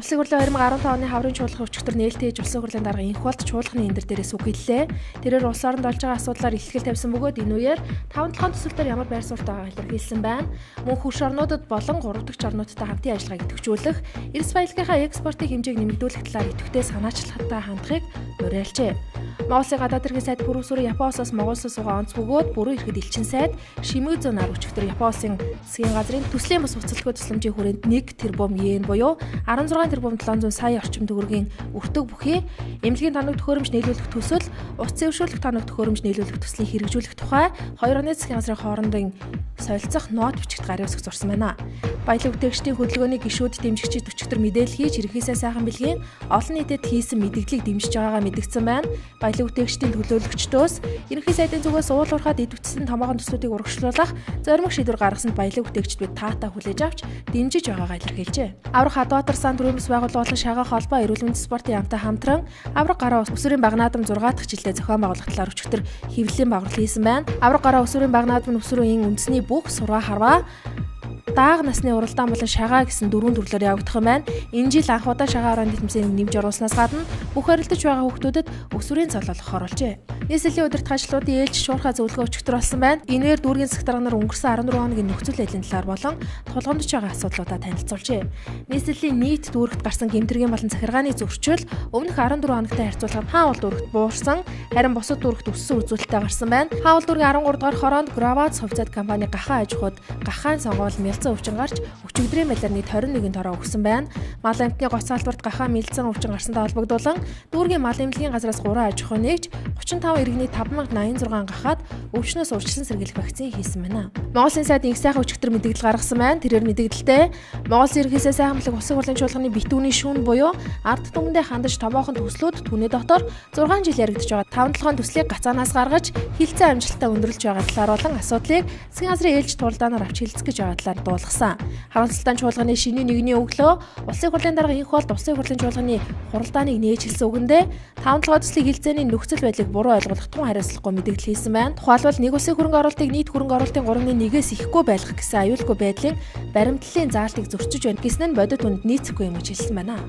Улсын хурлын 2015 оны хаврын чуулган өчигдөр нээлттэй хийж улсын хурлын дарга инх болт чуулганы эндэр дээрээс үг хэллээ. Тэрээр улс оронд болж байгаа асуудлаар илтгэл тавьсан бөгөөд энэ үеэр 5-7 төсөлтөөр ямар байр суурь байгааг илэрхийлсэн байна. Мөн хөрш орнуудад болон 3 дахь орнуудтай хамтын ажиллагааг идэвхжүүлэх, эрс баялагынхаа экспортын хэмжээг нэмэгдүүлэх талаар идэвхтэй санаачлагтай хандахыг уриалжээ. Монголын гадаад эрхийн сайд Пүрэв сүрэн Японоос Монголд суугаа онц бөгөөд Бүрэн эрхэд элчин сайд Шимэзү нар өчигдөр Японы засгийн газрын төслийн бус буцалгүй тусламжийн хүрээнд 1 тэрбум йен буюу 16 тэрбум 700 сая орчим төгрөгийн өртөг бүхий эмнэлгийн тоног төхөөрөмж нийлүүлэх төсөл, ус зэвшүүлэх тоног төхөөрөмж нийлүүлэх төслийг хэрэгжүүлэх тухай хоёр орны засгийн газрын хоорондын солилцох нот бичигт гарын үсэг зурсан байна. Баялаг бүтээгчдийн хөдөлгөөний гишүүд дэмжигчид өчигдөр мэдээлэл хийж ерөнхийдөө сайхан бэлгийн олон нийтэд хийсэн мэдээллийг дэмжиж байгаагаа мэдгдсэн байна. Баялаг бүтээгчдийн төлөөлөгчдөөс ерөнхий сайдын зүгээс уул уурхаад идэвхжсэн томоохон төслүүдийг урагшлуулах зоримог шийдвэр гаргасанд баялаг бүтээгчдүүд таатай хүлээж авч дэмжиж байгаагаа илэрхийлжээ. Аврах Хадбаатар сан төрийн бас байгууллага болон Шагаа холбоо эрүүл мэндийн спортын яамтай хамтран аврах гараа өсвөрийн баг наадам 6 дахь жилдээ зохион байгуулах талаар өчигдөр хэвлэлийн багвар хийсэн байна. Аврах гараа өсвөрийн баг наадам өсвөрийн үндэсний бүх сургаа харваа дааг насны уралдаан болон шагаа гэсэн дөрвөн төрлөөр явагдах юм байна. Энэ жил анх удаа шагаа орон тэмцээнийг нэмж оруулснаас гадна бүх харилцаж байгаа хүүхдүүдэд өсвөрийн цололох оруулжээ. Нийслэлийн удирдах ажлуудын ээлж шуурхай зөвлөгөө өчигдөр болсон байна. Энээр дүүргийн засаг нар өнгөрсөн 14 хоногийн нөхцөл байдлын талаар болон тулгамдж байгаа асуудлуудаа танилцуулжээ. Нийслэлийн нийт дүүрэгт гарсан гэмтэргийн болон захиргааны зөрчил өмнөх 14 хоногтой харьцуулахад хаавал дүүрэгт буурсан, харин бусад дүүрэгт өссөн үзүүлэлттэй гарсан байна. Хаавал дүүргийн 13 дугаар хороонд Gravats хувьцаат компани гахаан аж ахуйд гахаан сонгуул өвчин гарч өчигдрийн байдлаар нийт 21 тороо өгсөн байна. Мал амтны гоц салбарт гахаан мэлцэн өвчин гарсантай холбогдуулан дүүргийн мал эмнэлгийн газраас 3 аж ахуй нэгж 35 иргэний 5086 гахаад өвчнөөс урьдчилан сэргийлэх вакцин хийсэн байна. Монголын сайд инх сайхан өчигдөр мэдээлэл гаргасан байна. Тэрээр мэдээлэлдээ Монголын ерөнхий сайд хамтлаг улсын хурлын чуулганы битүүний шүүн буюу ард түмэндээ хандаж томоохон төслүүд түүний дотор 6 жил яригдж байгаа 5-7 төслийг гацаанаас гаргаж хилцэн амжилттай өндөрлж байгаа талаар болон асуудлыг засгийн газрын ээлж туралдаанаар авч хэлцэх гэж байгаа талаар дуулгасан. Харамсалтай чуулганы шинийн нэгний өглөө улсын хурлын дарга инх болт улсын хурлын чуулганы хуралдааныг нээж хэлсэн үгэндээ 5-7 төслийн хилцээний нөхцөл байдлыг буруу ойлгох тун хариуцлагагүй мэдээлэл хийсэн байна. Тухайлбал нэг улсын хөрөнгө оруулалтыг нийт хөрөнгө оруулалтын 3.1-ээс ихэхгүй байлгах гэсэн аюулгүй байдлын баримтлалын заалтыг зөрчиж байна гэсэн нь бодит үнд нийцэхгүй юм гэж хэлсэн байна.